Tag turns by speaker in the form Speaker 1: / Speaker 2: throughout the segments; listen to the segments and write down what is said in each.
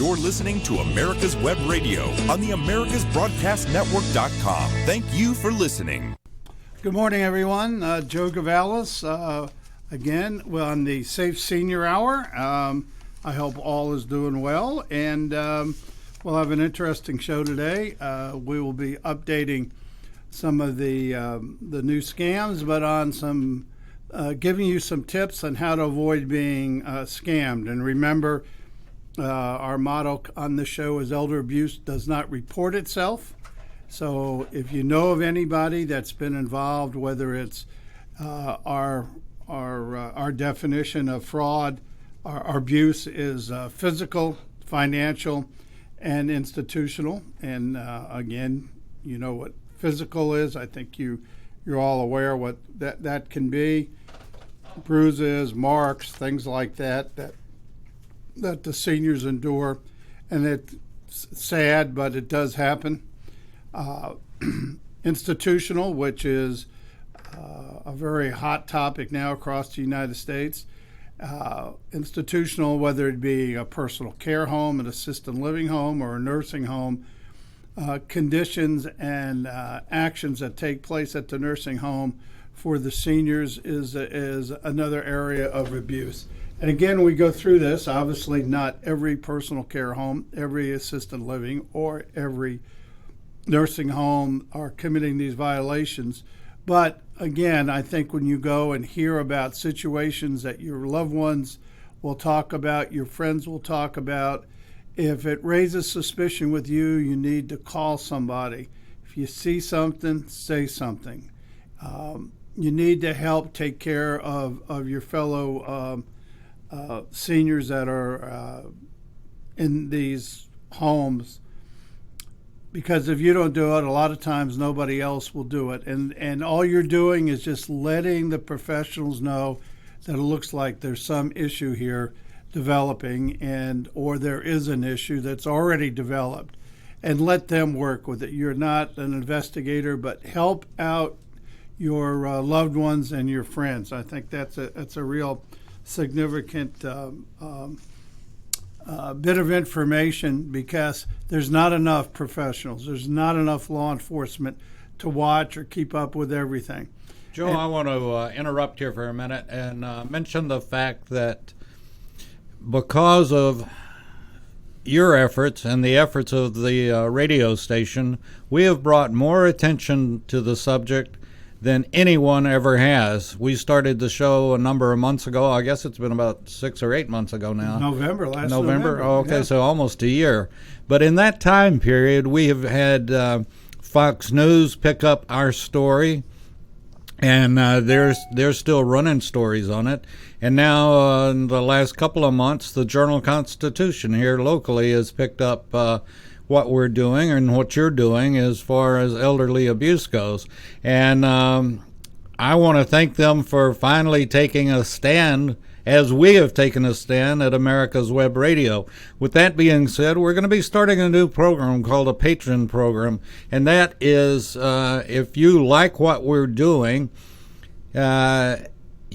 Speaker 1: You're listening to America's Web Radio on the AmericasBroadcastNetwork.com. Thank you for listening.
Speaker 2: Good morning, everyone. Joe Gavalis, again, we're on the Safe Senior Hour. I hope all is doing well, and we'll have an interesting show today. We will be updating some of the new scams, but on some giving you some tips on how to avoid being scammed. And remember, our motto on the show is elder abuse does not report itself. So if you know of anybody that's been involved, whether it's our definition of fraud, our abuse is physical, financial, and institutional. And again, you know what physical is. I think you're all aware what that can be. Bruises, marks, things like that the seniors endure, and it's sad, but it does happen. Institutional, which is a very hot topic now across the United States. Institutional, whether it be a personal care home, an assisted living home, or a nursing home, conditions and actions that take place at the nursing home for the seniors is another area of abuse. And again, we go through this. Obviously, not every personal care home, every assisted living, or every nursing home are committing these violations. But again, I think when you go and hear about situations that your loved ones will talk about, your friends will talk about, if it raises suspicion with you, you need to call somebody. If you see something, say something. You need to help take care of your fellow seniors that are in these homes, because if you don't do it, a lot of times nobody else will do it. And all you're doing is just letting the professionals know that it looks like there's some issue here developing, or there is an issue that's already developed, and let them work with it. You're not an investigator, but help out your loved ones and your friends. I think that's a real significant bit of information, because there's not enough professionals. There's not enough law enforcement to watch or keep up with everything.
Speaker 3: Joe, I want to interrupt here for a minute and mention the fact that because of your efforts and the efforts of the radio station, we have brought more attention to the subject than anyone ever has. We started the show a number of months ago. I guess it's been about 6 or 8 months ago now.
Speaker 2: Last November.
Speaker 3: Oh, okay,
Speaker 2: yeah.
Speaker 3: So almost a year. But in that time period, we have had Fox News pick up our story, and they're still running stories on it. And now, in the last couple of months, the Journal-Constitution here locally has picked up what we're doing and what you're doing as far as elderly abuse goes. And I want to thank them for finally taking a stand, as we have taken a stand at America's Web Radio. With that being said, we're going to be starting a new program called a Patron program, and that is, if you like what we're doing,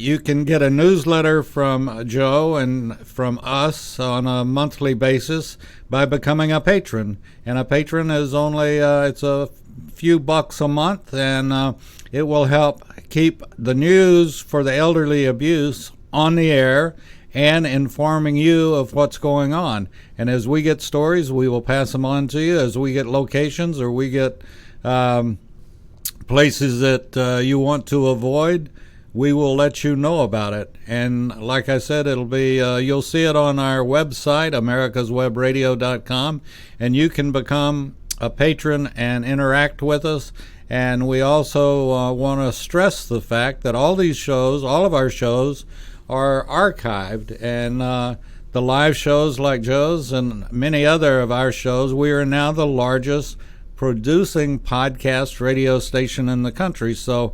Speaker 3: you can get a newsletter from Joe and from us on a monthly basis by becoming a patron. And a patron is only, it's a few bucks a month, and it will help keep the news for the elderly abuse on the air and informing you of what's going on. And as we get stories, we will pass them on to you. As we get locations or we get places that you want to avoid, we will let you know about it. And like I said, it'll be you'll see it on our website, americaswebradio.com, and you can become a patron and interact with us. And we also want to stress the fact that all these shows, all of our shows, are archived, and the live shows like Joe's and many other of our shows, we are now the largest producing podcast radio station in the country. So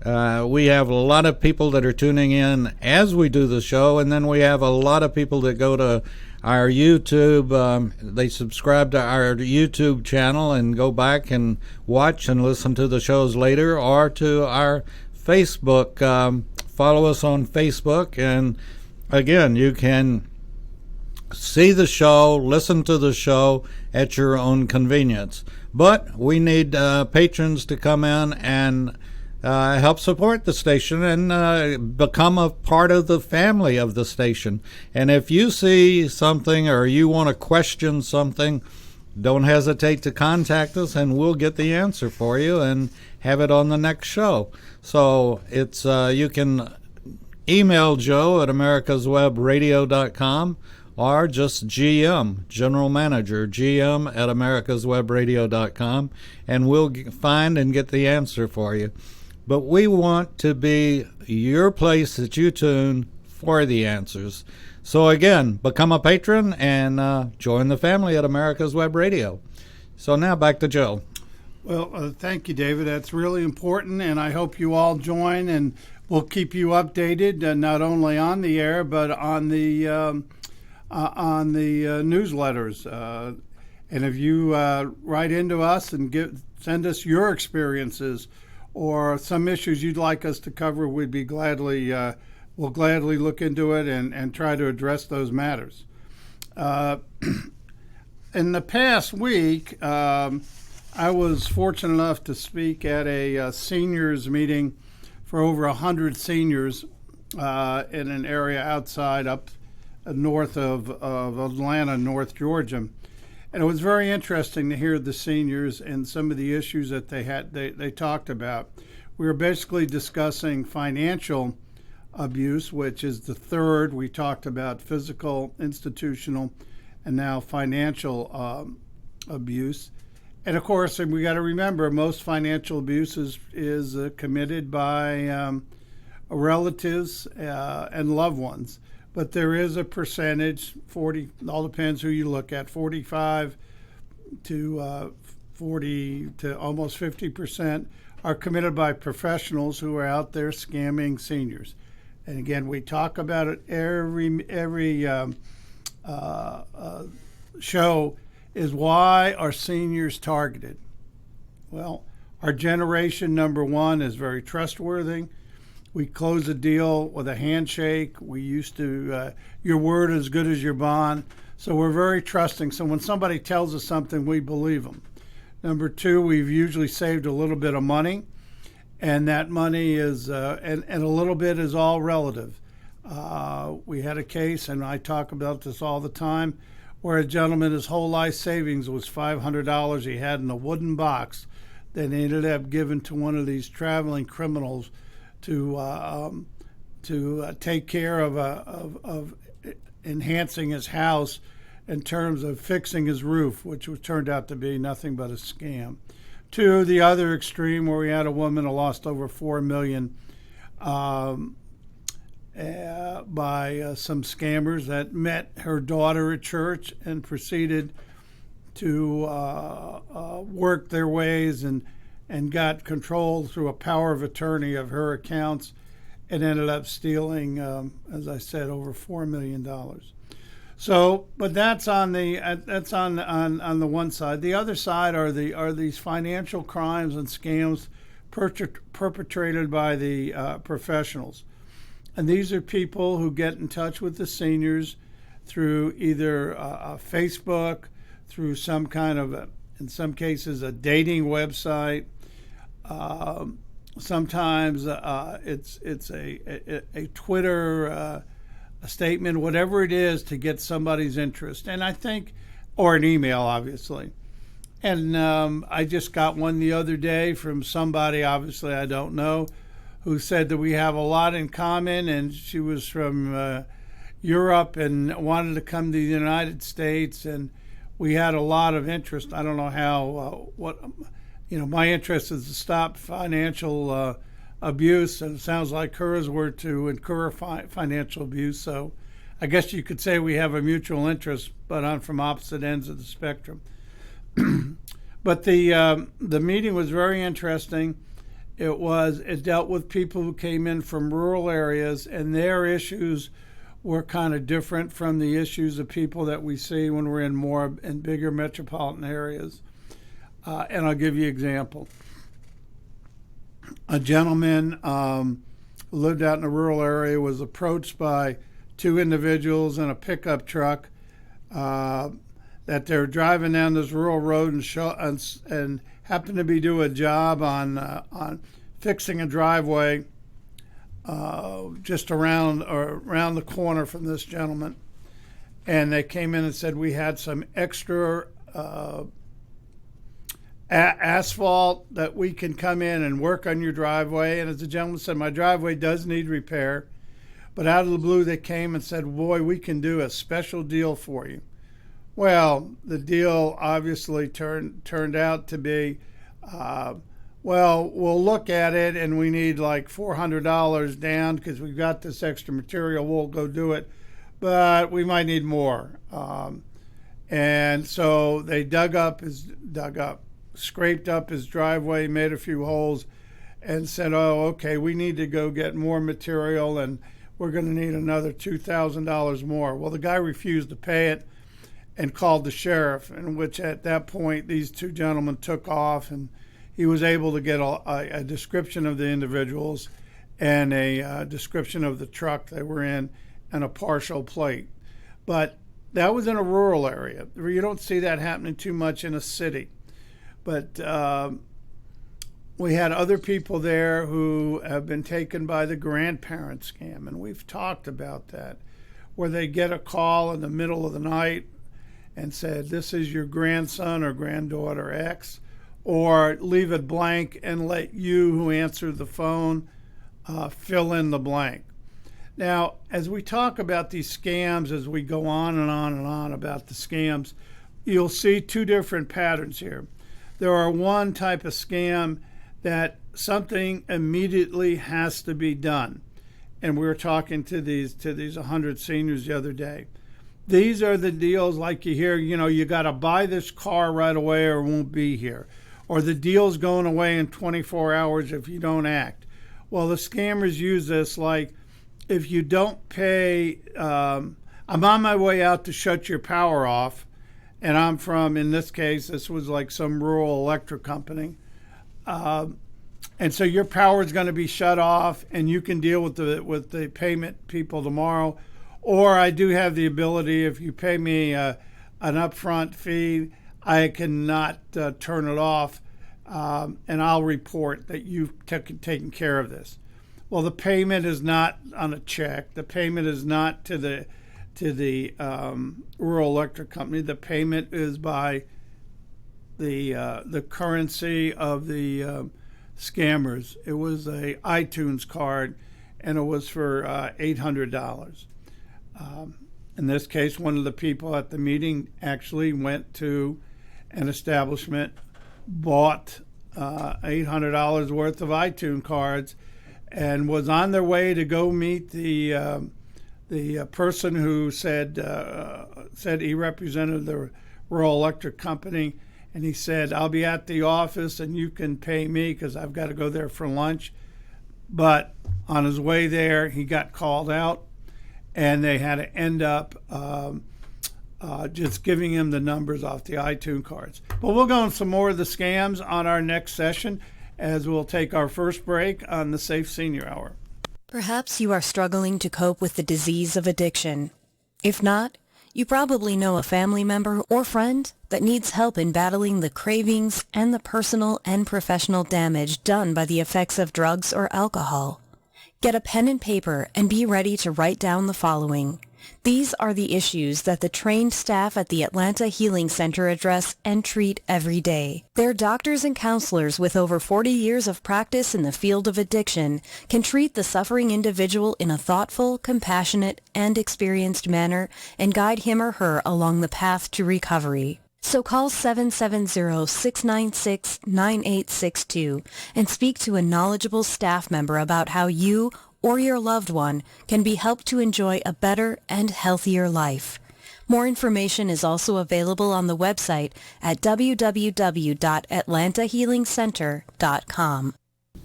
Speaker 3: we have a lot of people that are tuning in as we do the show, and then we have a lot of people that go to our YouTube. They subscribe to our YouTube channel and go back and watch and listen to the shows later, or to our Facebook. Follow us on Facebook, and again, you can see the show, listen to the show at your own convenience. But we need patrons to come in and help support the station and become a part of the family of the station. And if you see something or you want to question something, don't hesitate to contact us and we'll get the answer for you and have it on the next show. So it's you can email Joe at americaswebradio.com or just GM, General Manager, GM at americaswebradio.com, and we'll find and get the answer for you. But we want to be your place that you tune for the answers. So again, become a patron and join the family at America's Web Radio. So now back to Joe.
Speaker 2: Well, thank you, David. That's really important, and I hope you all join, and we'll keep you updated, not only on the air but on the newsletters. And if you write into us and send us your experiences or some issues you'd like us to cover, we'll gladly look into it and try to address those matters. In the past week, I was fortunate enough to speak at a seniors meeting for over 100 seniors in an area outside up north of Atlanta, North Georgia. And it was very interesting to hear the seniors and some of the issues that they talked about. We were basically discussing financial abuse, which is the third. We talked about physical, institutional, and now financial abuse. And of course, we got to remember, most financial abuse is committed by relatives and loved ones. But there is a percentage, 40, all depends who you look at, 45 to 40 to almost 50% are committed by professionals who are out there scamming seniors. And again, we talk about it every show. Is why are seniors targeted? Well, our generation, number one, is very trustworthy. We close a deal with a handshake. We used to, your word is good as your bond. So we're very trusting. So when somebody tells us something, we believe them. Number two, we've usually saved a little bit of money. And that money is, and a little bit is all relative. We had a case, and I talk about this all the time, where a gentleman, his whole life savings was $500 he had in a wooden box that he ended up giving to one of these traveling criminals to take care of enhancing his house in terms of fixing his roof, which turned out to be nothing but a scam. To the other extreme, where we had a woman who lost over $4 million by some scammers that met her daughter at church and proceeded to work their ways and got control through a power of attorney of her accounts and ended up stealing, as I said, over $4 million. So, but that's on the one side. The other side are these financial crimes and scams perpetrated by the professionals. And these are people who get in touch with the seniors through either Facebook, through some kind of, in some cases, a dating website. Sometimes it's a Twitter a statement, whatever it is, to get somebody's interest. And I think, or an email, obviously. And I just got one the other day from somebody, obviously I don't know, who said that we have a lot in common, and she was from Europe and wanted to come to the United States, and we had a lot of interest. I don't know how, my interest is to stop financial abuse, and it sounds like hers were to incur financial abuse. So I guess you could say we have a mutual interest, but on from opposite ends of the spectrum. But the meeting was very interesting. It dealt with people who came in from rural areas, and their issues were kind of different from the issues of people that we see when we're in bigger metropolitan areas. And I'll give you an example. A gentleman who lived out in a rural area was approached by two individuals in a pickup truck that they're driving down this rural road and happen to be doing a job on fixing a driveway just around the corner from this gentleman. And they came in and said we had some extra asphalt that we can come in and work on your driveway. And as the gentleman said, my driveway does need repair. But out of the blue, they came and said, boy, we can do a special deal for you. Well, the deal obviously turned out to be, well, we'll look at it and we need like $400 down because we've got this extra material. We'll go do it, but we might need more. And so they scraped up his driveway, made a few holes, and said, oh, okay, we need to go get more material and we're going to need another $2,000 more. Well, the guy refused to pay it and called the sheriff, in which at that point these two gentlemen took off, and he was able to get a description of the individuals and a description of the truck they were in and a partial plate. But that was in a rural area. You don't see that happening too much in a city. But we had other people there who have been taken by the grandparent scam, and we've talked about that, where they get a call in the middle of the night and said, this is your grandson or granddaughter X, or leave it blank and let you who answered the phone fill in the blank. Now, as we talk about these scams, as we go on and on and on about the scams, you'll see two different patterns here. There are one type of scam that something immediately has to be done. And we were talking to these 100 seniors the other day. These are the deals like you hear, you got to buy this car right away or it won't be here. Or the deal's going away in 24 hours if you don't act. Well, the scammers use this like, if you don't pay, I'm on my way out to shut your power off, and I'm from, in this case, this was like some rural electric company. And so your power is going to be shut off, and you can deal with the payment people tomorrow. Or I do have the ability, if you pay me an upfront fee, I cannot turn it off, and I'll report that you've taken care of this. Well, the payment is not on a check. The payment is not to the rural electric company. The payment is by the currency of the scammers. It was a iTunes card, and it was for $800. In this case, one of the people at the meeting actually went to an establishment, bought $800 worth of iTunes cards, and was on their way to go meet the person who said he represented the rural electric company, and he said, I'll be at the office and you can pay me because I've got to go there for lunch. But on his way there, he got called out, and they had to end up just giving him the numbers off the iTunes cards. But we'll go on some more of the scams on our next session, as we'll take our first break on the Safe Senior Hour.
Speaker 4: Perhaps you are struggling to cope with the disease of addiction. If not, you probably know a family member or friend that needs help in battling the cravings and the personal and professional damage done by the effects of drugs or alcohol. Get a pen and paper and be ready to write down the following. These are the issues that the trained staff at the Atlanta Healing Center address and treat every day. Their doctors and counselors with over 40 years of practice in the field of addiction can treat the suffering individual in a thoughtful, compassionate, and experienced manner and guide him or her along the path to recovery. So call 770-696-9862 and speak to a knowledgeable staff member about how you or your loved one can be helped to enjoy a better and healthier life. More information is also available on the website at www.atlantahealingcenter.com.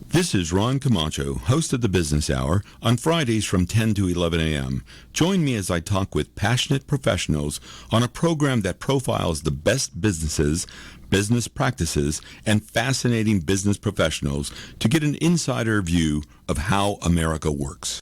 Speaker 1: This is Ron Camacho, host of the Business Hour, on Fridays from 10 to 11 a.m. Join me as I talk with passionate professionals on a program that profiles the best businesses, business practices, and fascinating business professionals to get an insider view of how America works.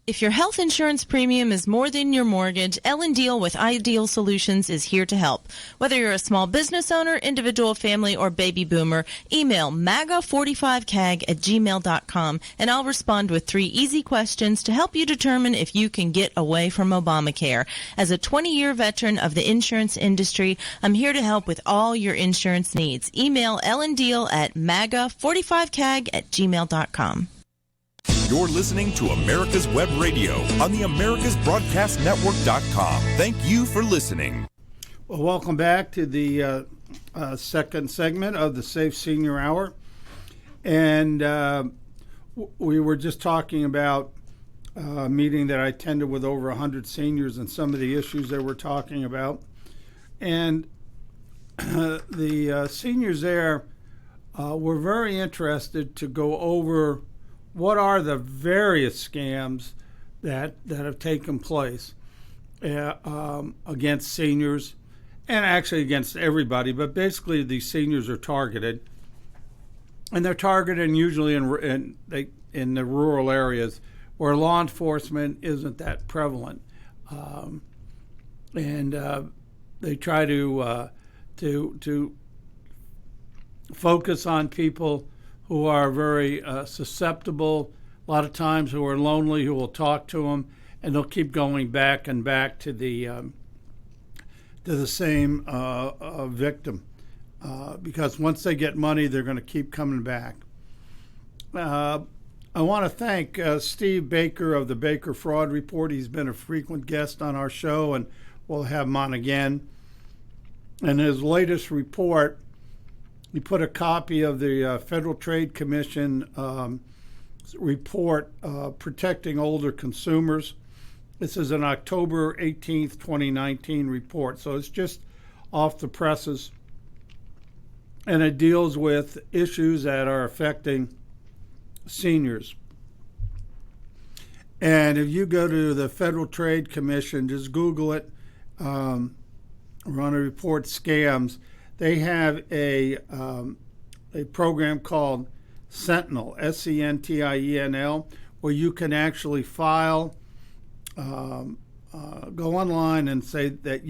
Speaker 5: If your health insurance premium is more than your mortgage, Ellen Deal with Ideal Solutions is here to help. Whether you're a small business owner, individual, family, or baby boomer, email MAGA45CAG@gmail.com and I'll respond with 3 easy questions to help you determine if you can get away from Obamacare. As a 20-year veteran of the insurance industry, I'm here to help with all your insurance needs. Email Ellen Deal at MAGA45CAG@gmail.com.
Speaker 6: You're listening to America's Web Radio on the AmericasBroadcastNetwork.com. Thank you for listening.
Speaker 2: Well, welcome back to the second segment of the Safe Senior Hour. And we were just talking about a meeting that I attended with over 100 seniors and some of the issues they were talking about. And the seniors there were very interested to go over what are the various scams that have taken place against seniors, and actually against everybody, but basically the seniors are targeted. And they're targeted usually in the rural areas where law enforcement isn't that prevalent. And they try to focus on people who are very susceptible, a lot of times who are lonely, who will talk to them, and they'll keep going back and back to the same victim, because once they get money, they're going to keep coming back. I want to thank Steve Baker of the Baker Fraud Report. He's been a frequent guest on our show, and we'll have him on again. And his latest report, he put a copy of the Federal Trade Commission report protecting older consumers. This is an October 18th, 2019 report, so it's just off the presses. And it deals with issues that are affecting seniors. And if you go to the Federal Trade Commission, just Google it, run a report, scams. They have a program called Sentinel, Sentinel, where you can actually file, go online and say that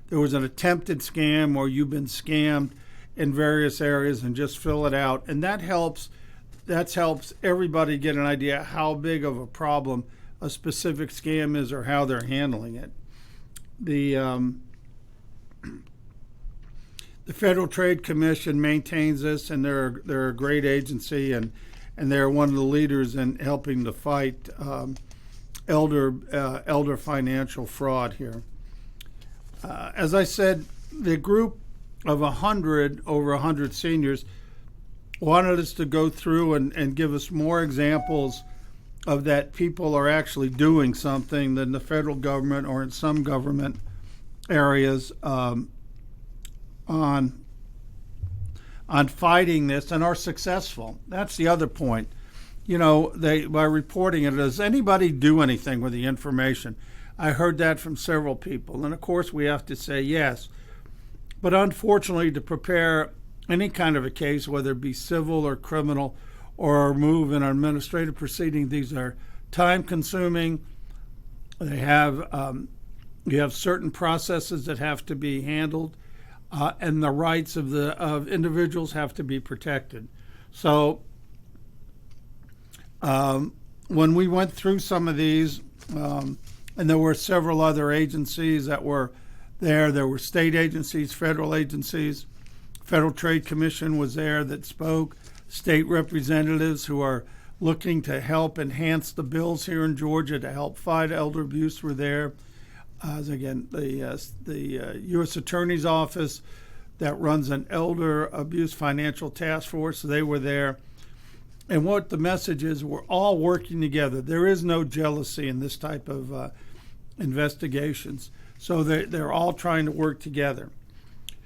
Speaker 2: there was an attempted scam or you've been scammed in various areas, and just fill it out. And that helps everybody get an idea how big of a problem a specific scam is or how they're handling it. The Federal Trade Commission maintains this, and they're a great agency, and they're one of the leaders in helping to fight elder financial fraud here. As I said, the group of over 100 seniors wanted us to go through and give us more examples of that people are actually doing something than the federal government or in some government areas on fighting this, and are successful. That's the other point. By reporting it, does anybody do anything with the information? I heard that from several people, and of course we have to say yes. But unfortunately, to prepare any kind of a case, whether it be civil or criminal or move in an administrative proceeding, these are time-consuming. They have you have certain processes that have to be handled, and the rights of individuals have to be protected. So when we went through some of these, and there were several other agencies that were there were state agencies, federal agencies. Federal Trade Commission was there that spoke. State representatives who are looking to help enhance the bills here in Georgia to help fight elder abuse were there. Again, the U.S. Attorney's Office that runs an elder abuse financial task force, they were there. And what the message is, we're all working together. There is no jealousy in this type of investigations. So they're all trying to work together.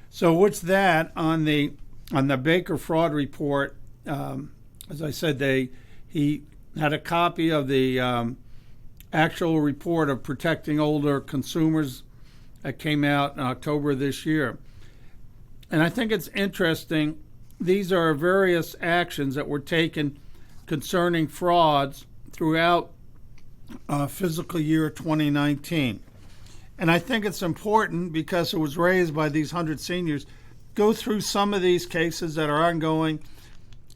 Speaker 2: So what's that on the Baker Fraud Report? As I said, he had a copy of the actual report of protecting older consumers that came out in October of this year. And I think it's interesting. These are various actions that were taken concerning frauds throughout fiscal year 2019. And I think it's important because it was raised by these 100 seniors. Go through some of these cases that are ongoing,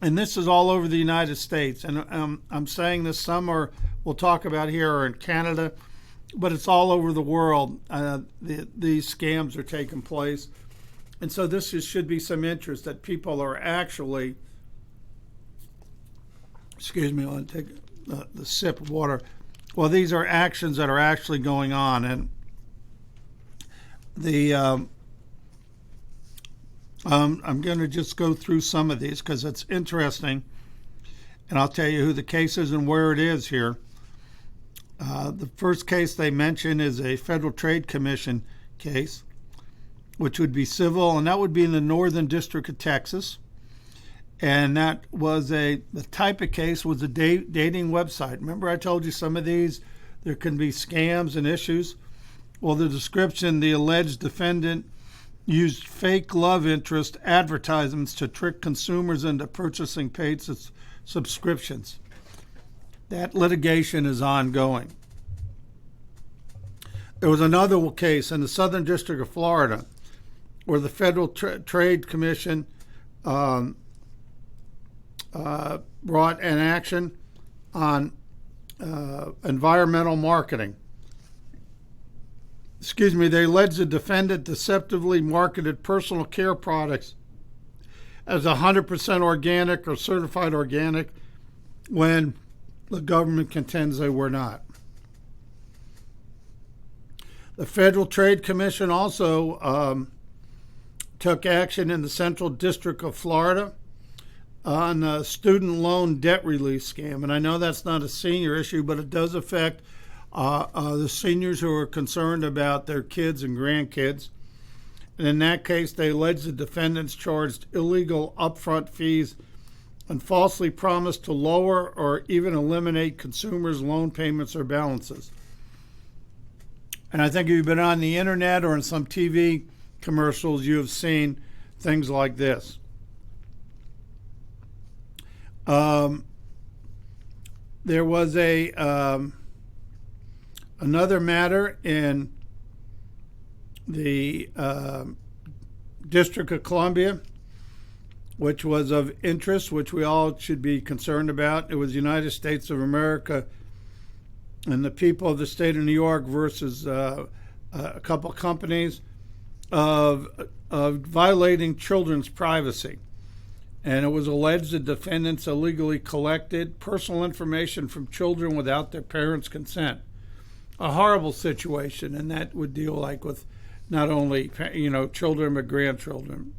Speaker 2: and this is all over the United States. And I'm saying this, some are we'll talk about here are in Canada, but it's all over the world. These scams are taking place. And so this should be some interest that people are actually, excuse me, I'll take the sip of water. Well, these are actions that are actually going on. And I'm going to just go through some of these because it's interesting. And I'll tell you who the case is and where it is here. The first case they mention is a Federal Trade Commission case, which would be civil, and that would be in the Northern District of Texas. And that was the type of case was a dating website. Remember I told you some of these, there can be scams and issues. Well, the description, the alleged defendant used fake love interest advertisements to trick consumers into purchasing paid subscriptions. That litigation is ongoing. There was another case in the Southern District of Florida where the Federal Trade Commission brought an action on environmental marketing. They alleged the defendant deceptively marketed personal care products as 100% organic or certified organic when the government contends they were not. The Federal Trade Commission also took action in the Central District of Florida on a student loan debt release scam. And I know that's not a senior issue, but it does affect the seniors who are concerned about their kids and grandkids. And in that case, they alleged the defendants charged illegal upfront fees and falsely promised to lower or even eliminate consumers' loan payments or balances. And I think if you've been on the internet or in some TV commercials, you have seen things like this. There was another matter in the District of Columbia, which was of interest, which we all should be concerned about. It was United States of America and the people of the state of New York versus a couple companies of violating children's privacy. And it was alleged the defendants illegally collected personal information from children without their parents' consent. A horrible situation, and that would deal like with not only children but grandchildren.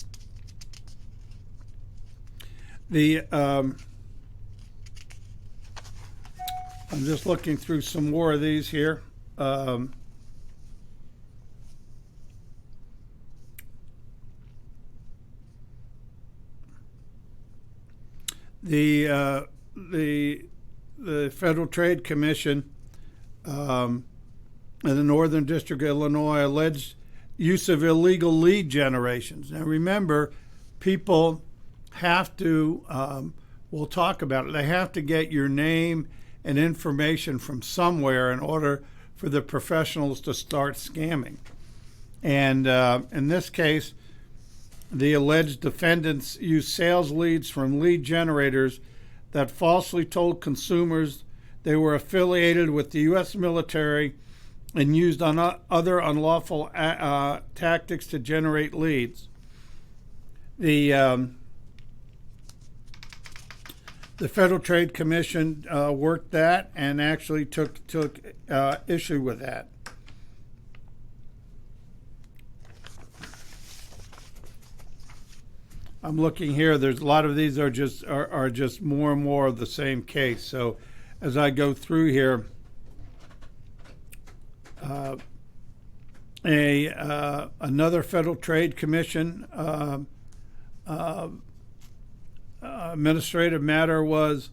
Speaker 2: I'm just looking through some more of these here. The Federal Trade Commission in the Northern District of Illinois alleged use of illegal lead generations. Now remember, people have to, we'll talk about it, they have to get your name and information from somewhere in order for the professionals to start scamming. And in this case, the alleged defendants used sales leads from lead generators that falsely told consumers they were affiliated with the U.S. military and used other unlawful tactics to generate leads. The Federal Trade Commission worked that and actually took issue with that. I'm looking here. There's a lot of these are just more and more of the same case. So as I go through here, another Federal Trade Commission administrative matter was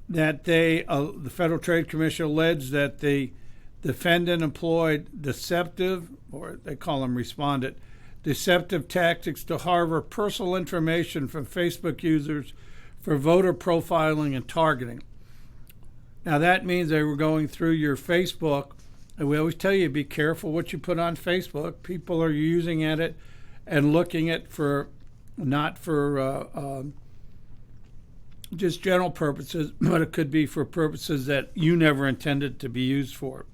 Speaker 2: that the Federal Trade Commission alleged that the defendant employed deceptive, or they call them respondent, deceptive tactics to harvest personal information from Facebook users for voter profiling and targeting. Now that means they were going through your Facebook, and we always tell you be careful what you put on Facebook. People are using it and looking at for not for just general purposes, but it could be for purposes that you never intended to be used for.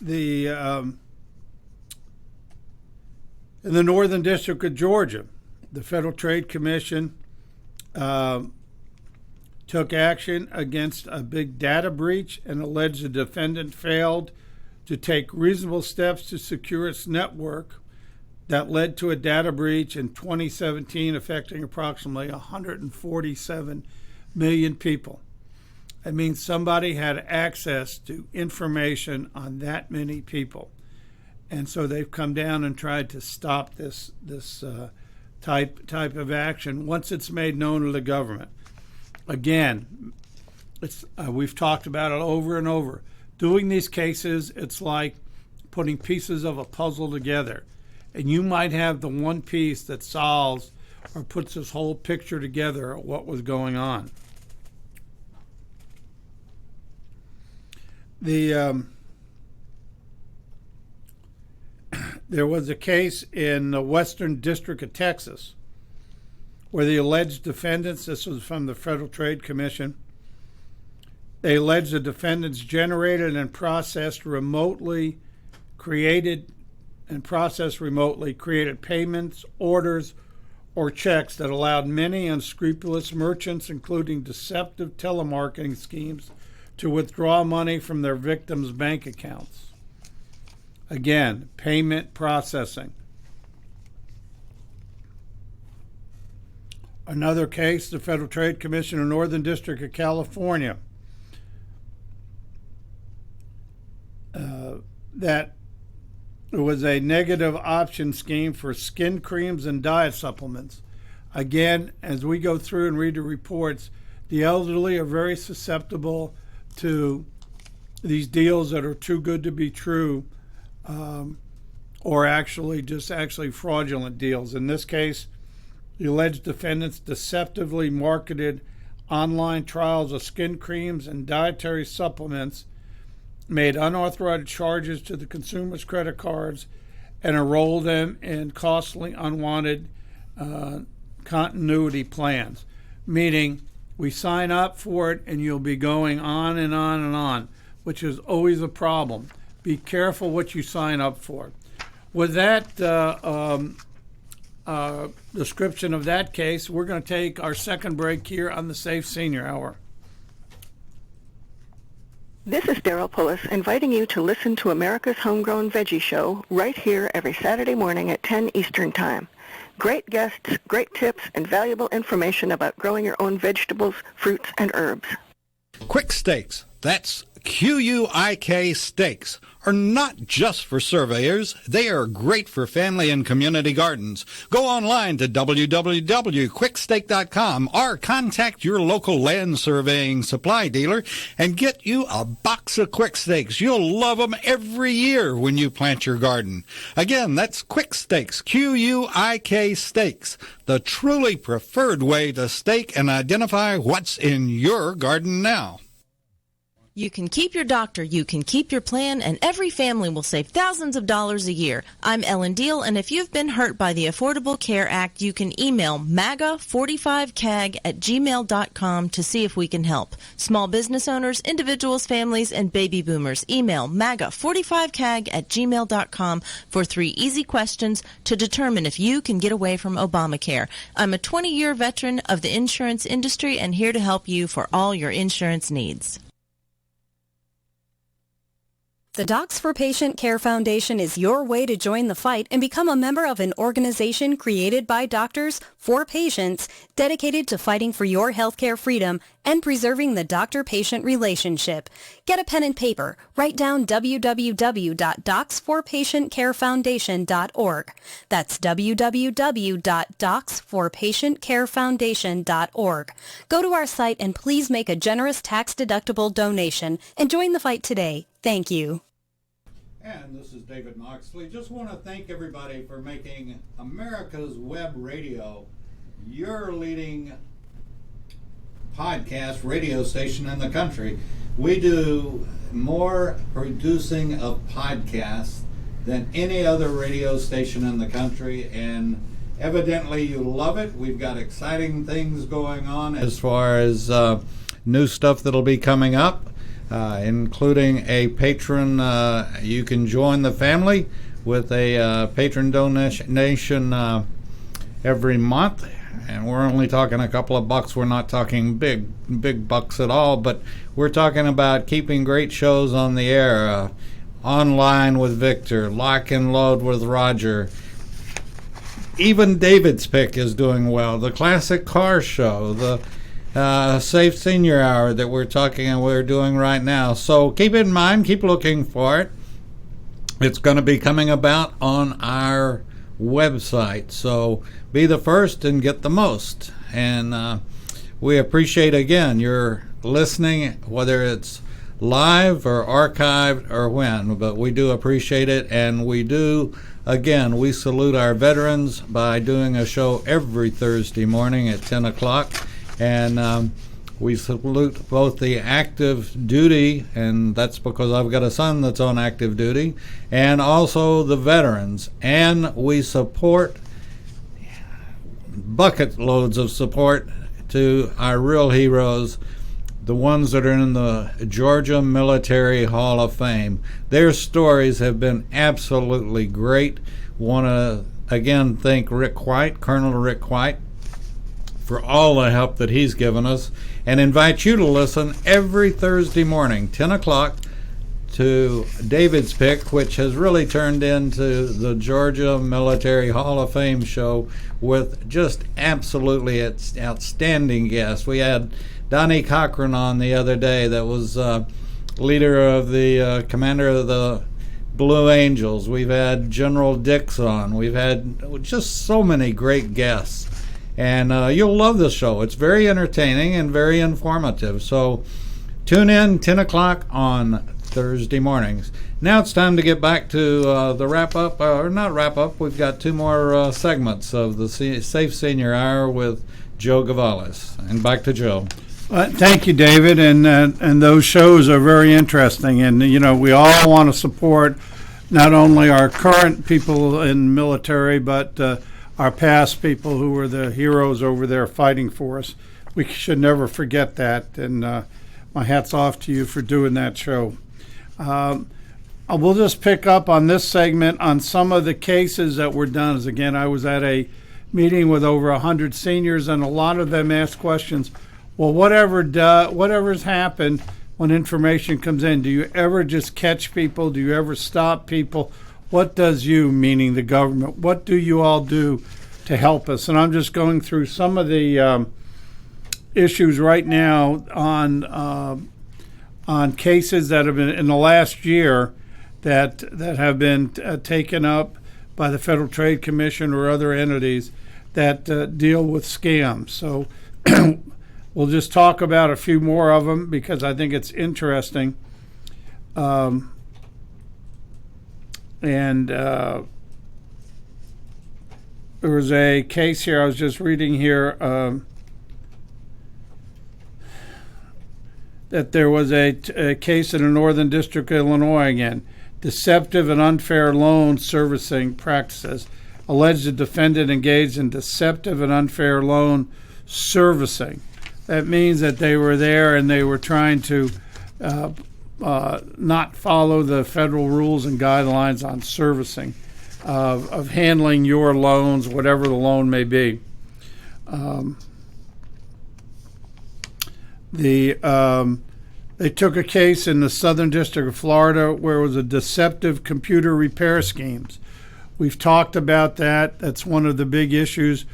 Speaker 2: In the Northern District of Georgia, the Federal Trade Commission took action against a big data breach and alleged the defendant failed to take reasonable steps to secure its network that led to a data breach in 2017 affecting approximately 147 million people. It means somebody had access to information on that many people. And so they've come down and tried to stop this type of action once it's made known to the government. Again, we've talked about it over and over. Doing these cases, it's like putting pieces of a puzzle together. And you might have the one piece that solves or puts this whole picture together of what was going on. There was a case in the Western District of Texas where the alleged defendants, this was from the Federal Trade Commission, they alleged the defendants generated and processed remotely, created payments, orders, or checks that allowed many unscrupulous merchants, including deceptive telemarketing schemes, to withdraw money from their victims' bank accounts. Again, payment processing. Another case, the Federal Trade Commission in Northern District of California, that it was a negative option scheme for skin creams and diet supplements. Again, as we go through and read the reports, the elderly are very susceptible to these deals that are too good to be true, or actually fraudulent deals. In this case, the alleged defendants deceptively marketed online trials of skin creams and dietary supplements, made unauthorized charges to the consumer's credit cards, and enrolled them in costly, unwanted continuity plans, meaning we sign up for it and you'll be going on and on and on, which is always a problem. Be careful what you sign up for. With that description of that case, we're going to take our second break here on the Safe Senior Hour.
Speaker 7: This is Daryl Pullis inviting you to listen to America's Homegrown Veggie Show right here every Saturday morning at 10 Eastern Time. Great guests, great tips, and valuable information about growing your own vegetables, fruits, and herbs.
Speaker 3: Quick Steaks, that's QUIK Steaks, are not just for surveyors. They are great for family and community gardens. Go online to www.quicksteak.com or contact your local land surveying supply dealer and get you a box of Quick Steaks. You'll love them every year when you plant your garden. Again, that's Quick Steaks, QUIK Steaks, the truly preferred way to stake and identify what's in your garden now.
Speaker 5: You can keep your doctor, you can keep your plan, and every family will save thousands of dollars a year. I'm Ellen Deal, and if you've been hurt by the Affordable Care Act, you can email MAGA45CAG@gmail.com to see if we can help. Small business owners, individuals, families, and baby boomers, email MAGA45CAG@gmail.com for 3 easy questions to determine if you can get away from Obamacare. I'm a 20-year veteran of the insurance industry and here to help you for all your insurance needs.
Speaker 4: The Docs for Patient Care Foundation is your way to join the fight and become a member of an organization created by doctors for patients dedicated to fighting for your healthcare freedom and preserving the doctor-patient relationship. Get a pen and paper. Write down www.docsforpatientcarefoundation.org. That's www.docsforpatientcarefoundation.org. Go to our site and please make a generous tax-deductible donation and join the fight today. Thank you.
Speaker 3: And this is David Moxley. Just want to thank everybody for making America's Web Radio your leading podcast radio station in the country. We do more producing of podcasts than any other radio station in the country, and evidently you love it. We've got exciting things going on as far as new stuff that'll be coming up, including a patron. You can join the family with a patron donation every month, and we're only talking a couple of bucks. We're not talking big bucks at all, but we're talking about keeping great shows on the air. Online with Victor, Lock and Load with Roger. Even David's Pick is doing well. The Classic Car Show, the Safe Senior Hour that we're doing right now. So keep it in mind, keep looking for it. It's going to be coming about on our website. So be the first and get the most. And we appreciate, again, your listening, whether it's live or archived or when, but we do appreciate it. And we do, again, we salute our veterans by doing a show every Thursday morning at 10 o'clock. And we salute both the active duty, and that's because I've got a son that's on active duty, and also the veterans. And we support bucket loads of support to our real heroes, the ones that are in the Georgia Military Hall of Fame. Their stories have been absolutely great. Want to again thank Rick White, Colonel Rick White, for all the help that he's given us, and invite you to listen every Thursday morning, 10 o'clock, to David's Pick, which has really turned into the Georgia Military Hall of Fame show with just absolutely outstanding guests. We had Donnie Cochran on the other day, that was leader of the commander of the Blue Angels. We've had General Dix on. We've had just so many great guests. And you'll love this show. It's very entertaining and very informative. So tune in 10 o'clock on Thursday mornings. Now it's time to get back to the wrap-up, or not wrap-up. We've got two more segments of the Safe Senior Hour with Joe Gavalis. And back to Joe.
Speaker 2: Thank you, David. And those shows are very interesting. And, you know, we all want to support not only our current people in military, but our past people who were the heroes over there fighting for us. We should never forget that, and my hat's off to you for doing that show. We'll just pick up on this segment on some of the cases that were done. As again, I was at a meeting with over 100 seniors, and a lot of them asked questions. Well, whatever's happened when information comes in, do you ever just catch people? Do you ever stop people? What does you, meaning the government, what do you all do to help us? And I'm just going through some of the issues right now on cases that have been in the last year that have been taken up by the Federal Trade Commission or other entities that deal with scams. So we'll just talk about a few more of them because I think it's interesting. And there was a case here, I was just reading here, that there was a case in the Northern District of Illinois again. Deceptive and unfair loan servicing practices. Alleged the defendant engaged in deceptive and unfair loan servicing. That means that they were there and they were trying to not follow the federal rules and guidelines on servicing of handling your loans, whatever the loan may be. They took a case in the Southern District of Florida where it was a deceptive computer repair schemes. We've talked about that. That's one of the big issues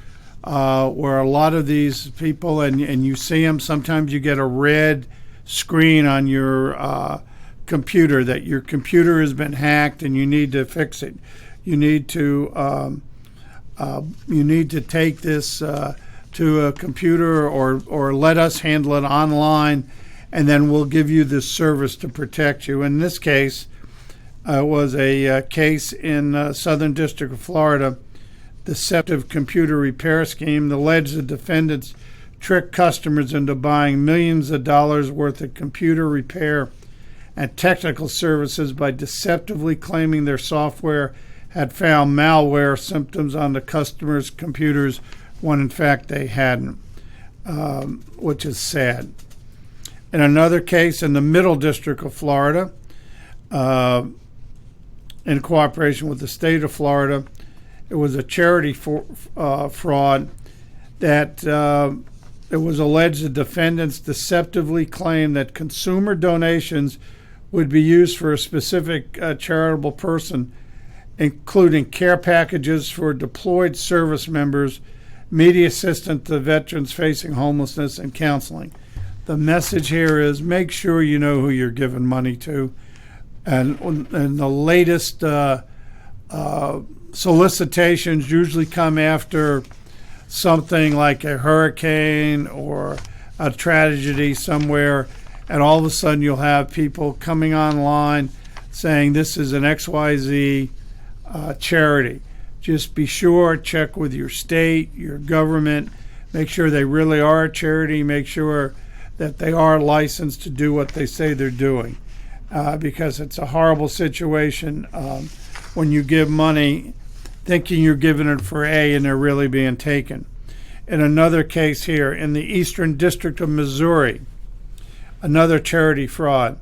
Speaker 2: where a lot of these people, and you see them, sometimes you get a red screen on your computer that your computer has been hacked and you need to fix it. You need to take this to a computer or let us handle it online, and then we'll give you this service to protect you. In this case, was a case in Southern District of Florida, deceptive computer repair scheme. Alleged the defendants trick customers into buying millions of dollars worth of computer repair and technical services by deceptively claiming their software had found malware symptoms on the customers' computers when in fact they hadn't, which is sad. In another case in the Middle District of Florida, in cooperation with the state of Florida, it was a charity fraud that it was alleged the defendants deceptively claimed that consumer donations would be used for a specific charitable person, including care packages for deployed service members, media assistance to veterans facing homelessness, and counseling. The message here is make sure you know who you're giving money to. And the latest solicitations usually come after something like a hurricane or a tragedy somewhere, and all of a sudden you'll have people coming online saying this is an XYZ charity. Just be sure, check with your state, your government, make sure they really are a charity, make sure that they are licensed to do what they say they're doing. Because it's a horrible situation when you give money thinking you're giving it for A and they're really being taken. In another case here, in the Eastern District of Missouri, another charity fraud.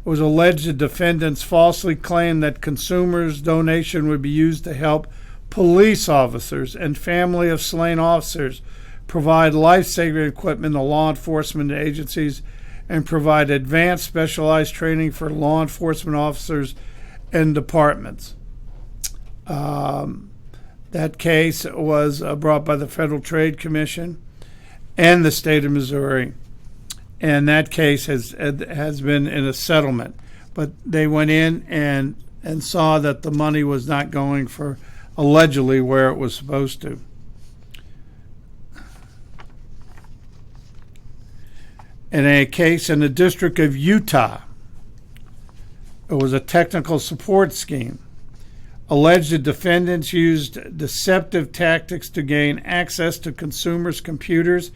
Speaker 2: It was alleged the defendants falsely claimed that consumers' donation would be used to help police officers and family of slain officers provide life-saving equipment to law enforcement agencies and provide advanced specialized training for law enforcement officers and departments. That case was brought by the Federal Trade Commission and the state of Missouri, and that case has been in a settlement. But they went in and saw that the money was not going for allegedly where it was supposed to. In a case in the District of Utah, it was a technical support scheme. Alleged the defendants used deceptive tactics to gain access to consumers' computers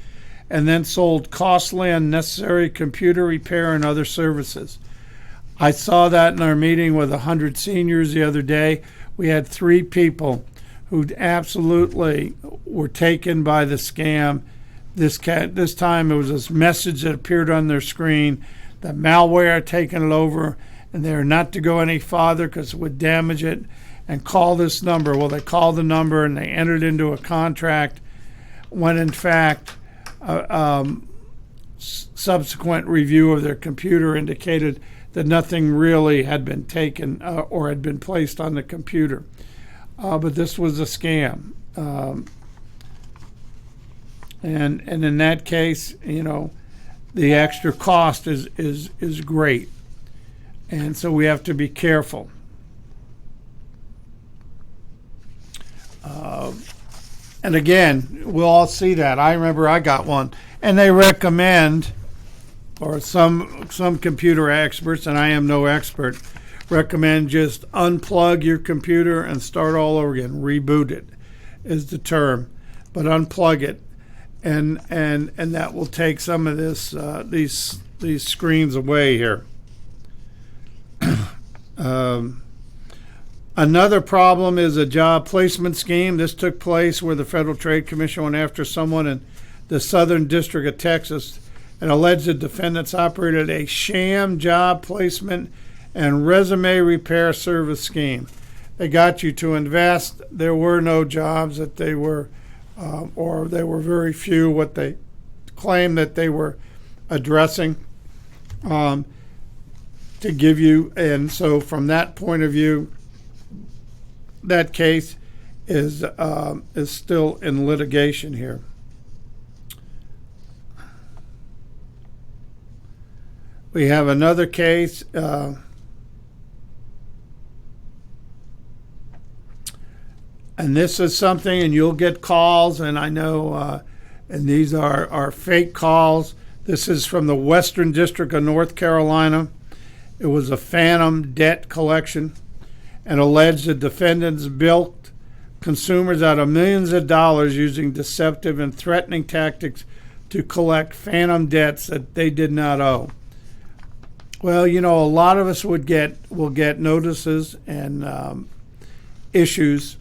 Speaker 2: and then sold costly, unnecessary computer repair and other services. I saw that in our meeting with 100 seniors the other day. We had 3 people who absolutely were taken by the scam. This time it was this message that appeared on their screen that malware had taken it over and they are not to go any farther because it would damage it, and call this number. Well, they called the number and they entered into a contract when in fact subsequent review of their computer indicated that nothing really had been taken or had been placed on the computer. But this was a scam. And in that case, you know, the extra cost is great. And so we have to be careful. And again, we'll all see that. I remember I got one. And they recommend, or some computer experts, and I am no expert, recommend just unplug your computer and start all over again. Reboot it is the term. But unplug it. And that will take some of this these screens away here. Another problem is a job placement scheme. This took place where the Federal Trade Commission went after someone in the Southern District of Texas and alleged the defendants operated a sham job placement and resume repair service scheme. They got you to invest. There were no jobs that they were, or there were very few what they claimed that they were addressing to give you. And so from that point of view, that case is still in litigation here. We have another case. And this is something, and you'll get calls, and I know, and these are fake calls. This is from the Western District of North Carolina. It was a phantom debt collection and alleged the defendants bilked consumers out of millions of dollars using deceptive and threatening tactics to collect phantom debts that they did not owe. Well, you know, a lot of us will get notices and issues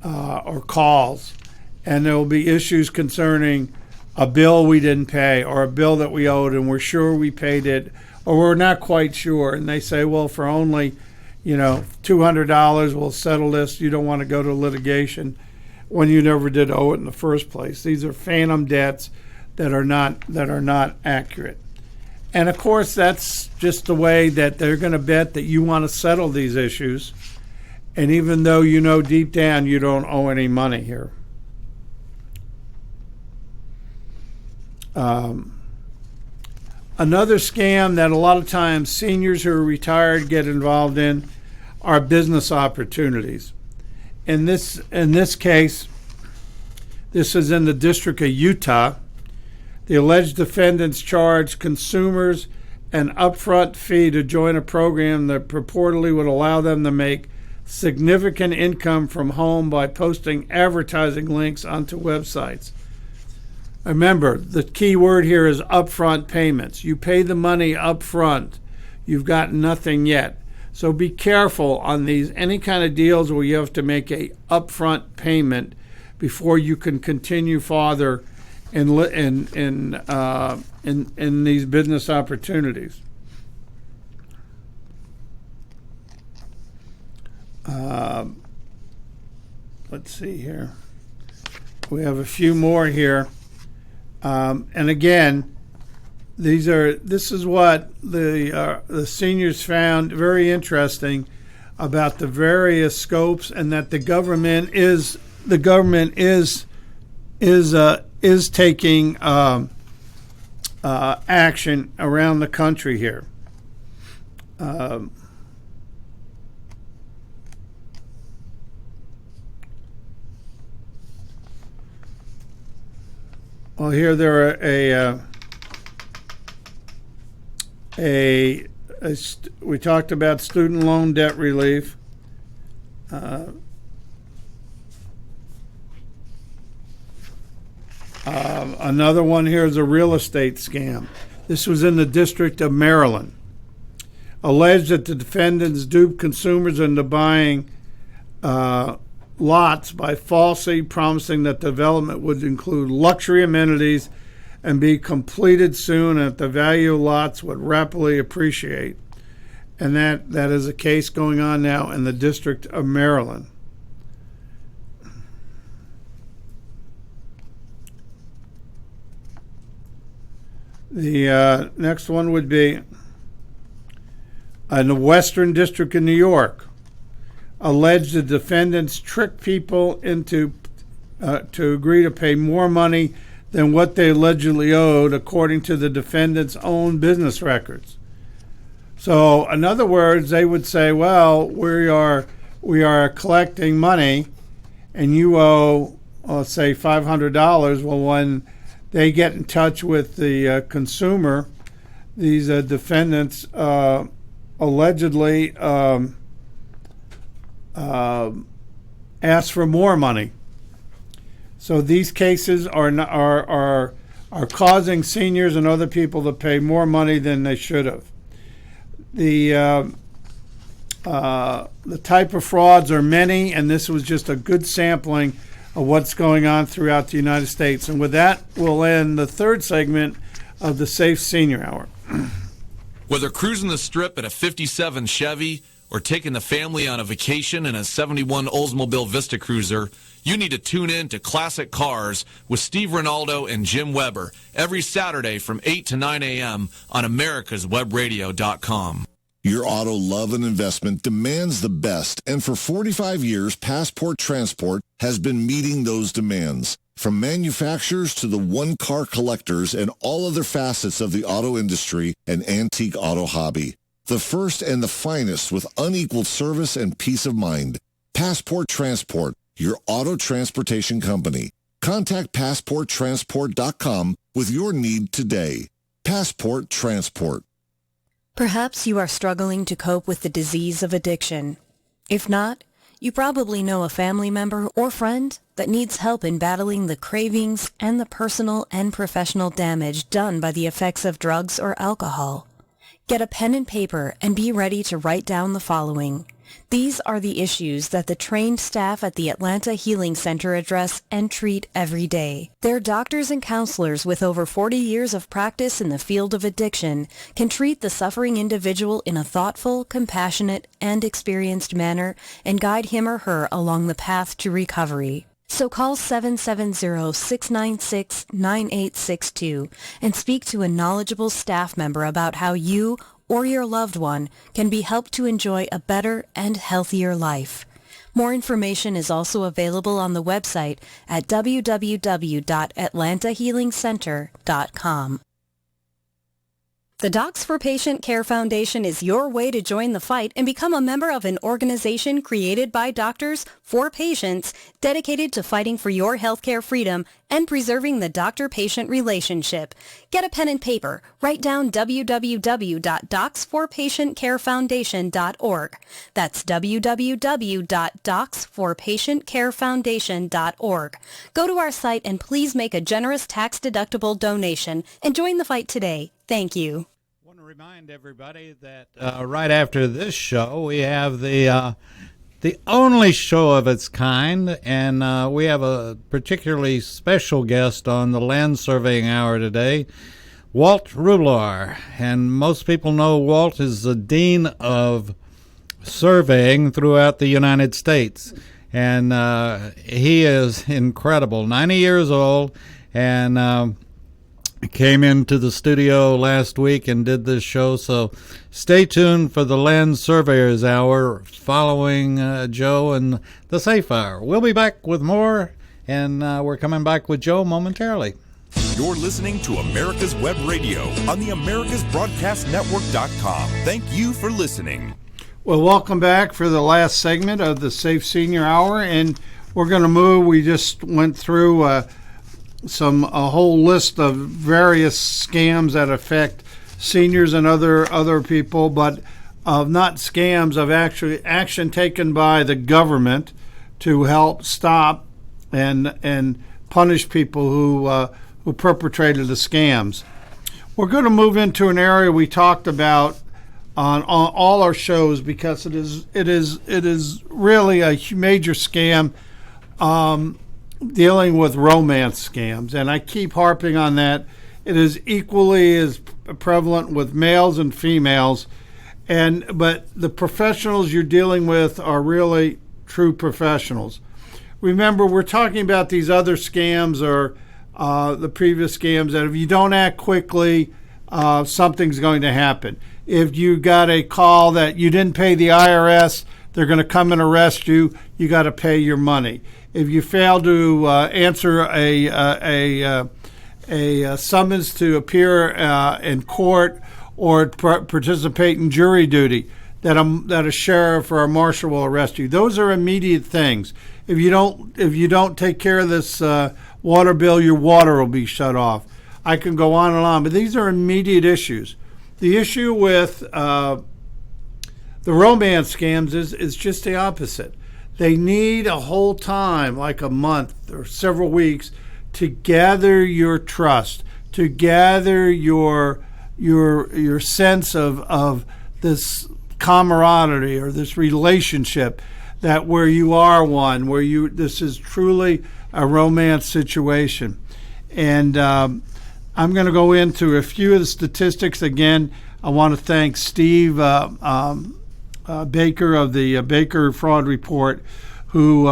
Speaker 2: or calls, and there will be issues concerning a bill we didn't pay or a bill that we owed and we're sure we paid it, or we're not quite sure. And they say, well, for only, you know, $200, we'll settle this. You don't want to go to litigation when you never did owe it in the first place. These are phantom debts that are not accurate. And of course, that's just the way that they're going to bet that you want to settle these issues. And even though you know deep down you don't owe any money here. Another scam that a lot of times seniors who are retired get involved in are business opportunities. In this case, this is in the District of Utah. The alleged defendants charged consumers an upfront fee to join a program that purportedly would allow them to make significant income from home by posting advertising links onto websites. Remember, the key word here is upfront payments. You pay the money upfront. You've got nothing yet. So be careful on these, any kind of deals where you have to make a upfront payment before you can continue farther in these business opportunities. Let's see here. We have a few more here. And again, this is what the seniors found very interesting about the various scopes, and that the government is taking action around the country here. Well, here there are we talked about student loan debt relief. Another one here is a real estate scam. This was in the District of Maryland. Alleged that the defendants duped consumers into buying lots by falsely promising that development would include luxury amenities and be completed soon, and that the value of lots would rapidly appreciate. And that is a case going on now in the District of Maryland. The next one would be in the Western District of New York. Alleged the defendants tricked people into to agree to pay more money than what they allegedly owed, according to the defendants' own business records. So, in other words, they would say, "Well, we are collecting money, and you owe, say, $500." Well, when they get in touch with the consumer, these defendants allegedly ask for more money. So these cases are causing seniors and other people to pay more money than they should have. The type of frauds are many, and this was just a good sampling of what's going on throughout the United States. And with that, we'll end the third segment of the Safe Senior Hour.
Speaker 8: Whether cruising the Strip in a 57 Chevy or taking the family on a vacation in a 71 Oldsmobile Vista Cruiser, you need to tune in to Classic Cars with Steve Ronaldo and Jim Weber every Saturday from 8 to 9 a.m. on americaswebradio.com.
Speaker 9: Your auto love and investment demands the best, and for 45 years, Passport Transport has been meeting those demands. From manufacturers to the one-car collectors and all other facets of the auto industry and antique auto hobby. The first and the finest with unequaled service and peace of mind. Passport Transport, your auto transportation company. Contact PassportTransport.com with your need today. Passport Transport.
Speaker 4: Perhaps you are struggling to cope with the disease of addiction. If not, You probably know a family member or friend that needs help in battling the cravings and the personal and professional damage done by the effects of drugs or alcohol. Get a pen and paper and be ready to write down the following. These are the issues that the trained staff at the Atlanta Healing Center address and treat every day. Their doctors and counselors with over 40 years of practice in the field of addiction can treat the suffering individual in a thoughtful, compassionate, and experienced manner and guide him or her along the path to recovery. So call 770-696-9862 and speak to a knowledgeable staff member about how you or your loved one can be helped to enjoy a better and healthier life. More information is also available on the website at www.atlantahealingcenter.com. The Docs for Patient Care Foundation is your way to join the fight and become a member of an organization created by doctors for patients dedicated to fighting for your healthcare freedom and preserving the doctor-patient relationship. Get a pen and paper. Write down www.docsforpatientcarefoundation.org. That's www.docsforpatientcarefoundation.org. Go to our site and please make a generous tax-deductible donation and join the fight today. Thank you.
Speaker 3: I want to remind everybody that right after this show, we have the only show of its kind, and we have a particularly special guest on the Land Surveying Hour today, Walt Rular. And most people know Walt is the Dean of Surveying throughout the United States. And he is incredible, 90 years old, and came into the studio last week and did this show. So stay tuned for the Land Surveyors Hour following Joe and the Safe Hour. We'll be back with more, and we're coming back with Joe momentarily.
Speaker 6: You're listening to America's Web Radio on the AmericasBroadcastNetwork.com. Thank you for listening.
Speaker 2: Well, welcome back for the last segment of the Safe Senior Hour, and we're going to move. We just went through a whole list of various scams that affect seniors and other people, but of not scams, of actually action taken by the government to help stop and punish people who perpetrated the scams. We're going to move into an area we talked about on all our shows because it is really a major scam. Dealing with romance scams, and I keep harping on that. It is equally as prevalent with males and females, but the professionals you're dealing with are really true professionals. Remember, we're talking about these other scams or the previous scams that if you don't act quickly, something's going to happen. If you got a call that you didn't pay the IRS, they're going to come and arrest you. You got to pay your money. If you fail to answer a summons to appear in court or participate in jury duty, that a sheriff or a marshal will arrest you. Those are immediate things. If you don't take care of this water bill, your water will be shut off. I can go on and on, but these are immediate issues. The issue with the romance scams is just the opposite. They need a whole time, like a month or several weeks, to gather your trust, to gather your sense of this camaraderie or this relationship, that where you are one, this is truly a romance situation. And I'm going to go into a few of the statistics. Again, I want to thank Steve Baker of the Baker Fraud Report, who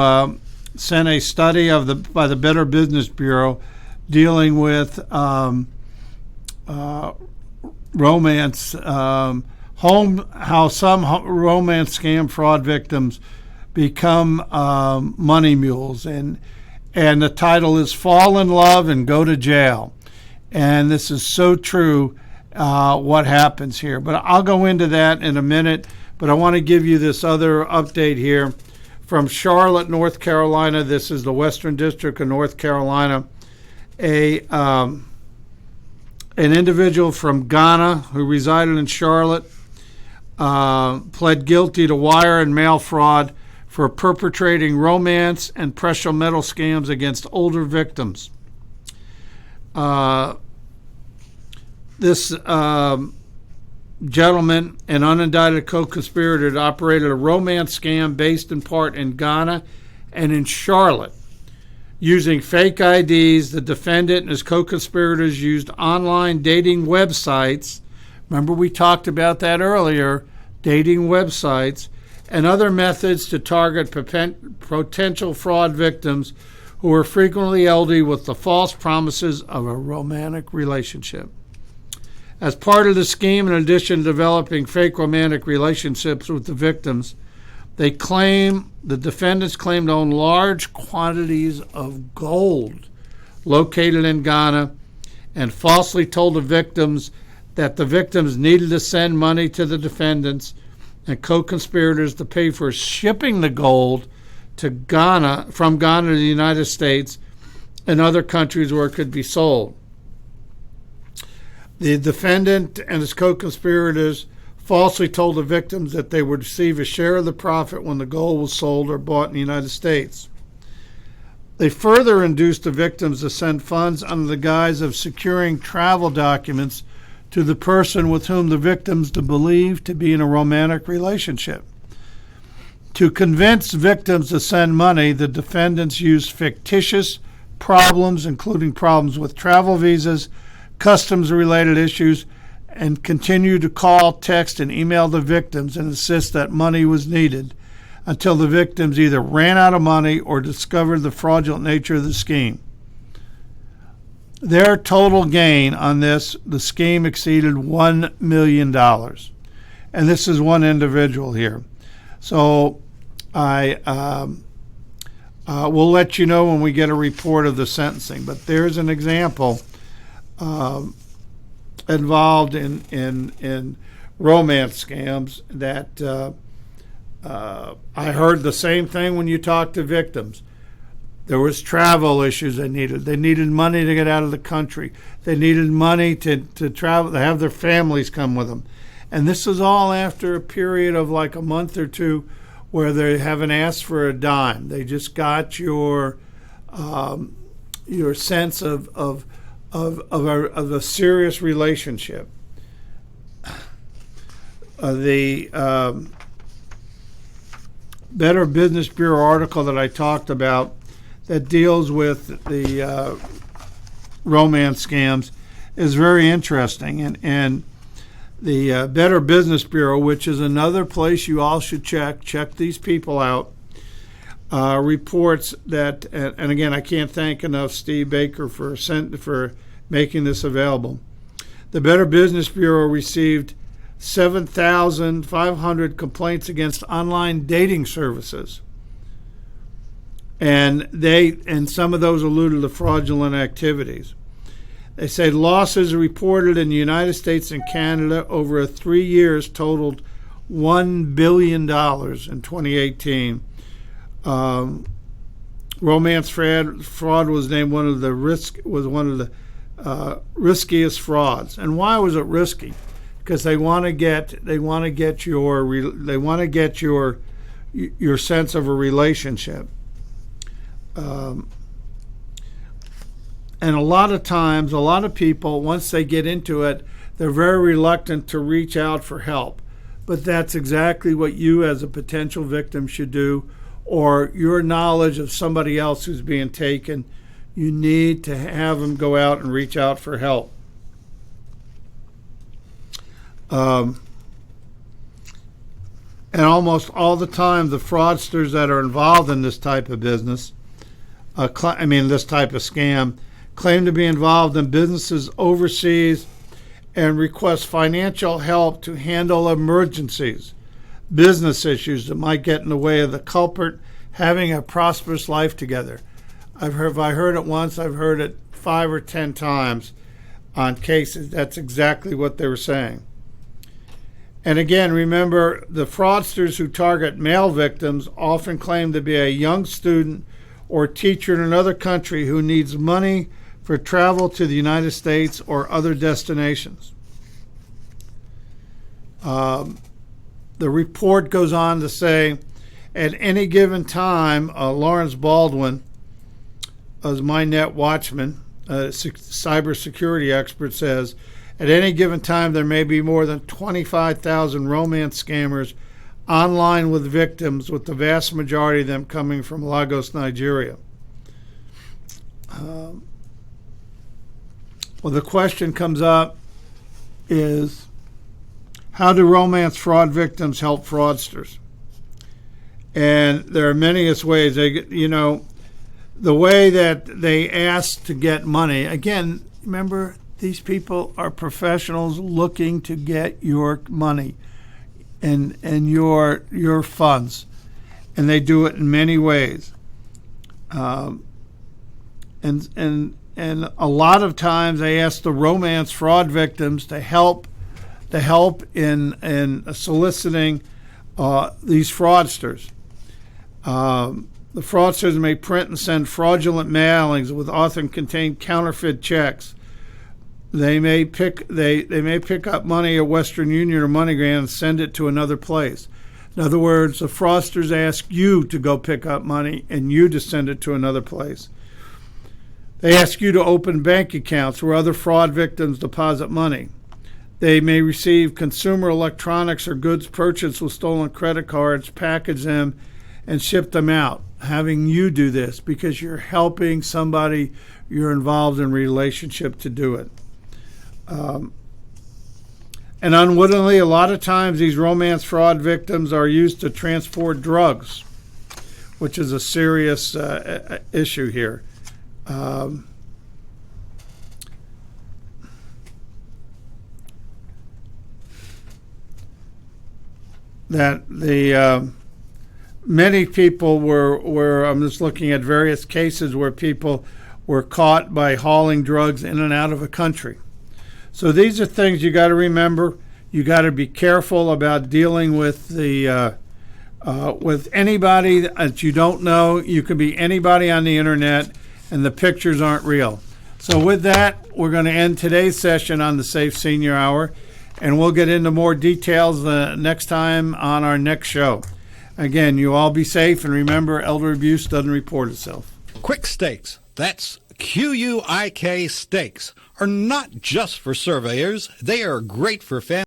Speaker 2: sent a study by the Better Business Bureau dealing with romance, how some romance scam fraud victims become money mules, and the title is "Fall in Love and Go to Jail," and this is so true. What happens here, but I'll go into that in a minute. But I want to give you this other update here from Charlotte, North Carolina. This is the Western District of North Carolina. An individual from Ghana who resided in Charlotte pled guilty to wire and mail fraud for perpetrating romance and precious metal scams against older victims. This gentleman, an unindicted co-conspirator, had operated a romance scam based in part in Ghana and in Charlotte. Using fake IDs, the defendant and his co-conspirators used online dating websites. Remember, we talked about that earlier, dating websites, and other methods to target potential fraud victims who were frequently elderly with the false promises of a romantic relationship. As part of the scheme, in addition to developing fake romantic relationships with the victims, the defendants claimed to own large quantities of gold located in Ghana and falsely told the victims that the victims needed to send money to the defendants and co-conspirators to pay for shipping the gold to Ghana, from Ghana to the United States and other countries where it could be sold. The defendant and his co-conspirators falsely told the victims that they would receive a share of the profit when the gold was sold or bought in the United States. They further induced the victims to send funds under the guise of securing travel documents to the person with whom the victims believed to be in a romantic relationship. To convince victims to send money, the defendants used fictitious problems, including problems with travel visas, customs-related issues, and continued to call, text, and email the victims and insist that money was needed until the victims either ran out of money or discovered the fraudulent nature of the scheme. Their total gain on this, the scheme exceeded $1 million. And this is one individual here. So I will let you know when we get a report of the sentencing. But there's an example involved in romance scams that I heard the same thing when you talk to victims. There was travel issues they needed. They needed money to get out of the country. They needed money to travel, to have their families come with them. And this is all after a period of like a month or two where they haven't asked for a dime. They just got your sense of a serious relationship. The Better Business Bureau article that I talked about that deals with the romance scams is very interesting. And the Better Business Bureau, which is another place you all should check these people out, reports that, and again, I can't thank enough Steve Baker for making this available. The Better Business Bureau received 7,500 complaints against online dating services. And some of those alluded to fraudulent activities. They say losses reported in the United States and Canada over 3 years totaled $1 billion in 2018. Romance fraud was named one of the riskiest frauds. And why was it risky? Because they want to get your sense of a relationship. And a lot of times, a lot of people, once they get into it, they're very reluctant to reach out for help. But that's exactly what you as a potential victim should do, or your knowledge of somebody else who's being taken. You need to have them go out and reach out for help. And almost all the time, the fraudsters that are involved in this type of business, this type of scam, claim to be involved in businesses overseas and request financial help to handle emergencies, business issues that might get in the way of the culprit having a prosperous life together. If I heard it once, I've heard it 5 or 10 times on cases. That's exactly what they were saying. And again, remember, the fraudsters who target male victims often claim to be a young student or teacher in another country who needs money for travel to the United States or other destinations. The report goes on to say, at any given time, Lawrence Baldwin, as my net watchman, cybersecurity expert, says, at any given time there may be more than 25,000 romance scammers online with victims, with the vast majority of them coming from Lagos, Nigeria. Well, the question comes up is, how do romance fraud victims help fraudsters? And there are many ways. The way that they ask to get money, again, remember, these people are professionals looking to get your money and your funds, and they do it in many ways. And a lot of times they ask the romance fraud victims to help in soliciting these fraudsters. The fraudsters may print and send fraudulent mailings with often contain counterfeit checks. They may pick up money at Western Union or MoneyGram and send it to another place. In other words, the fraudsters ask you to go pick up money and you to send it to another place. They ask you to open bank accounts where other fraud victims deposit money. They may receive consumer electronics or goods purchased with stolen credit cards, package them, and ship them out, having you do this because you're helping somebody you're involved in relationship to do it. And unwittingly, a lot of times these romance fraud victims are used to transport drugs, which is a serious issue here. That the many people were I'm just looking at various cases where people were caught by hauling drugs in and out of a country. So these are things you got to remember. You got to be careful about dealing with with anybody that you don't know. You could be anybody on the internet, and the pictures aren't real. So with that, we're going to end today's session on the Safe Senior Hour, and we'll get into more details next time on our next show. Again, you all be safe, and remember, elder abuse doesn't report itself.
Speaker 10: Quick Stakes, that's Q-U-I-K Stakes, are not just for surveyors. They are great for families.